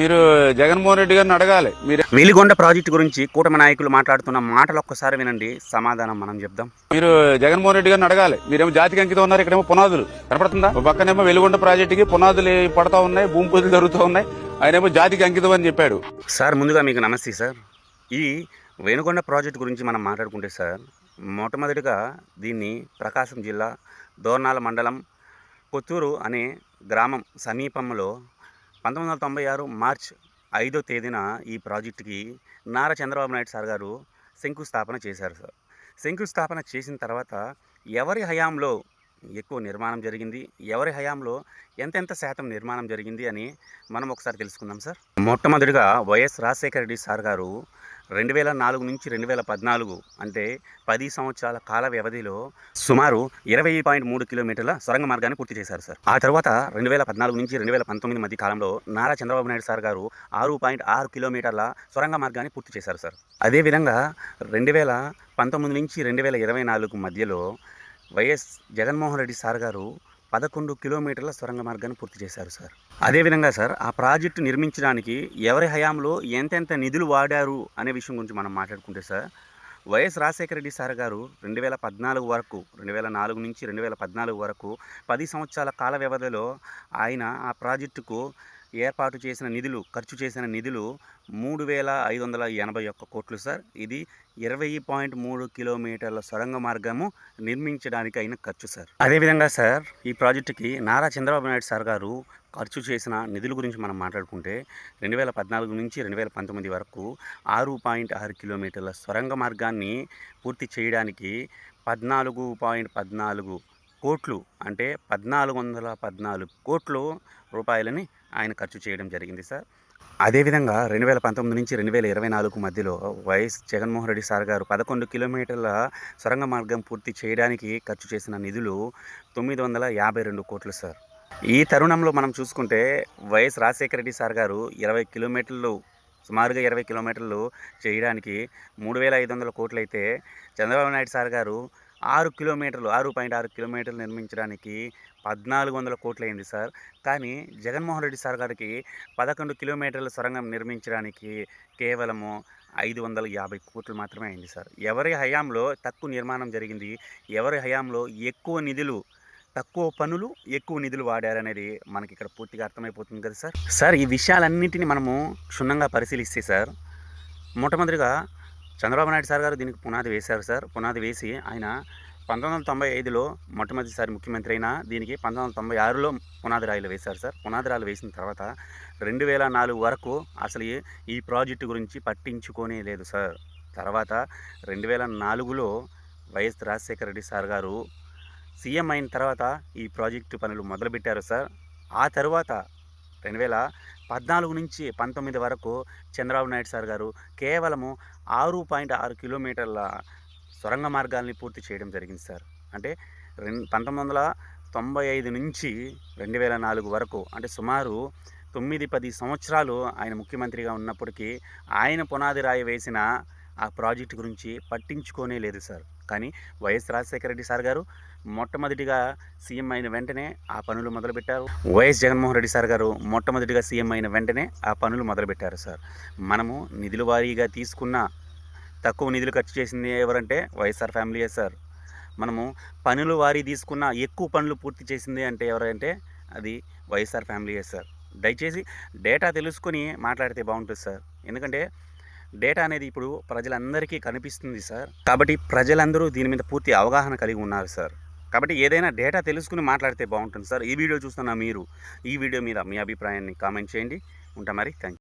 మీరు జగన్మోహన్ రెడ్డి గారిని అడగాలి. మీరు వెలిగొండ ప్రాజెక్టు గురించి కూటమి నాయకులు మాట్లాడుతున్న మాటలు ఒక్కసారి వినండి, సమాధానం మనం చెప్దాం. మీరు జగన్మోహన్ రెడ్డి గారిని అడగాలి. మీరేమో జాతికి అంకితం ఉన్నారు, ఇక్కడేమో పునాదులు కనపడుతుందా? ఒక పక్కనేమో వెలిగొండ ప్రాజెక్టుకి పునాదులు పడతా ఉన్నాయి, భూమి పూజలు జరుగుతూ ఉన్నాయి. ఆయనేమో జాతికి అంకితం అని చెప్పాడు. సార్ ముందుగా మీకు నమస్తే సార్. ఈ వెనుగొండ ప్రాజెక్టు గురించి మనం మాట్లాడుకుంటే సార్, మొట్టమొదటిగా దీన్ని ప్రకాశం జిల్లా దోర్నాల మండలం కొత్తూరు అనే గ్రామం సమీపంలో 1996 మార్చ్ 5వ తేదీన ఈ ప్రాజెక్టుకి నారా చంద్రబాబు నాయుడు సార్ గారు శంకుస్థాపన చేశారు సార్. శంకుస్థాపన చేసిన తర్వాత ఎవరి హయాంలో ఎక్కువ నిర్మాణం జరిగింది, ఎవరి హయాంలో ఎంతెంత శాతం నిర్మాణం జరిగింది అని మనం ఒకసారి తెలుసుకుందాం సార్. మొట్టమొదటిగా వైఎస్ రాజశేఖర రెడ్డి సార్ గారు 2004 నుంచి 2014 అంటే 10 సంవత్సరాల కాల వ్యవధిలో సుమారు 20.3 కిలోమీటర్ల సొరంగ మార్గాన్ని పూర్తి చేశారు సార్. ఆ తర్వాత 2014 నుంచి 2019 మధ్య కాలంలో నారా చంద్రబాబు నాయుడు సార్ గారు 6.6 కిలోమీటర్ల సొరంగ మార్గాన్ని పూర్తి చేశారు సార్. అదేవిధంగా 2019 నుంచి 2024 మధ్యలో వైఎస్ జగన్మోహన్ రెడ్డి సార్ గారు 11 కిలోమీటర్ల సొరంగ మార్గాన్ని పూర్తి చేశారు సార్. అదేవిధంగా సార్, ఆ ప్రాజెక్టు నిర్మించడానికి ఎవరి హయాంలో ఎంతెంత నిధులు వాడారు అనే విషయం గురించి మనం మాట్లాడుకుంటే sir, YS Rajasekhara Reddy sir గారు 2014 వరకు 2004 నుంచి 2014 వరకు 10 సంవత్సరాల కాల వ్యవధిలో ఆయన ఆ ప్రాజెక్టుకు ఏర్పాటు చేసిన నిధులు, ఖర్చు చేసిన నిధులు 3,581 కోట్లు సార్. ఇది 20.3 కిలోమీటర్ల సొరంగ మార్గము నిర్మించడానికి అయిన ఖర్చు సార్. అదేవిధంగా సార్, ఈ ప్రాజెక్టుకి నారా చంద్రబాబు నాయుడు సార్ గారు ఖర్చు చేసిన నిధుల గురించి మనం మాట్లాడుకుంటే 2014 నుంచి 2019 వరకు 6.6 కిలోమీటర్ల సొరంగ మార్గాన్ని పూర్తి చేయడానికి 14.14 కోట్లు అంటే 1414 కోట్లు రూపాయలని ఆయన ఖర్చు చేయడం జరిగింది సార్. అదేవిధంగా 2019 నుంచి 2024 మధ్యలో వైఎస్ జగన్మోహన్ రెడ్డి సార్ గారు 11 కిలోమీటర్ల సొరంగ మార్గం పూర్తి చేయడానికి ఖర్చు చేసిన నిధులు 952 కోట్లు సార్. ఈ తరుణంలో మనం చూసుకుంటే వైఎస్ రాజశేఖర రెడ్డి సార్ గారు 20 కిలోమీటర్లు సుమారుగా 20 కిలోమీటర్లు చేయడానికి 3,500 కోట్లు అయితే, చంద్రబాబు నాయుడు సార్ గారు 6.6 కిలోమీటర్లు నిర్మించడానికి 1,400 కోట్లు అయింది సార్. కానీ జగన్మోహన్ రెడ్డి సార్ గారికి 11 కిలోమీటర్ల సొరంగం నిర్మించడానికి కేవలము 550 కోట్లు మాత్రమే అయింది సార్. ఎవరి హయాంలో తక్కువ నిర్మాణం జరిగింది, ఎవరి హయాంలో ఎక్కువ నిధులు, తక్కువ పనులు ఎక్కువ నిధులు వాడారనేది మనకి ఇక్కడ పూర్తిగా అర్థమైపోతుంది కదా సార్. సార్, ఈ విషయాలన్నింటినీ మనము క్షుణ్ణంగా పరిశీలిస్తే సార్, మొట్టమొదటిగా చంద్రబాబు నాయుడు సార్ గారు దీనికి పునాది వేశారు సార్. పునాది వేసి ఆయన 1995లో మొట్టమొదటిసారి ముఖ్యమంత్రి అయినా దీనికి 1996లో పునాది రాయిలు వేశారు సార్. పునాది రాయిలు వేసిన తర్వాత 2004 వరకు అసలు ఈ ప్రాజెక్టు గురించి పట్టించుకోనే లేదు సార్. తర్వాత 2004లో వైఎస్ రాజశేఖర రెడ్డి సార్ గారు సీఎం అయిన తర్వాత ఈ ప్రాజెక్టు పనులు మొదలుపెట్టారు సార్. ఆ తర్వాత 2014 నుంచి 19 వరకు చంద్రబాబు నాయుడు సార్ గారు కేవలము 6.6 కిలోమీటర్ల సొరంగ మార్గాల్ని పూర్తి చేయడం జరిగింది సార్. అంటే 1995 నుంచి 2004 వరకు అంటే సుమారు 9-10 సంవత్సరాలు ఆయన ముఖ్యమంత్రిగా ఉన్నప్పటికీ ఆయన పునాది రాయి వేసిన ఆ ప్రాజెక్టు గురించి పట్టించుకోనే లేదు సార్. కానీ వైఎస్ రాజశేఖర రెడ్డి సార్ గారు మొట్టమొదటిగా సీఎం అయిన వెంటనే ఆ పనులు మొదలుపెట్టారు. వైఎస్ జగన్మోహన్ రెడ్డి సార్ గారు మొట్టమొదటిగా సీఎం అయిన వెంటనే ఆ పనులు మొదలుపెట్టారు సార్. మనము నిధుల వారీగా తీసుకున్న తక్కువ నిధులు ఖర్చు చేసింది ఎవరంటే వైఎస్ఆర్ ఫ్యామిలీయే సార్. మనము పనుల వారీ తీసుకున్న ఎక్కువ పనులు పూర్తి చేసింది అంటే ఎవరంటే అది వైఎస్ఆర్ ఫ్యామిలీయే సార్. దయచేసి డేటా తెలుసుకొని మాట్లాడితే బాగుంటుంది సార్. ఎందుకంటే డేటా అనేది ఇప్పుడు ప్రజలందరికీ కనిపిస్తుంది సార్. కాబట్టి ప్రజలందరూ దీని మీద పూర్తి అవగాహన కలిగి ఉన్నారు సార్. కాబట్టి ఏదైనా డేటా తెలుసుకుని మాట్లాడితే బాగుంటుంది సార్. ఈ వీడియో చూస్తున్న మీరు ఈ వీడియో మీద మీ అభిప్రాయాన్ని కామెంట్ చేయండి. ఉంటా మరి. Thank you.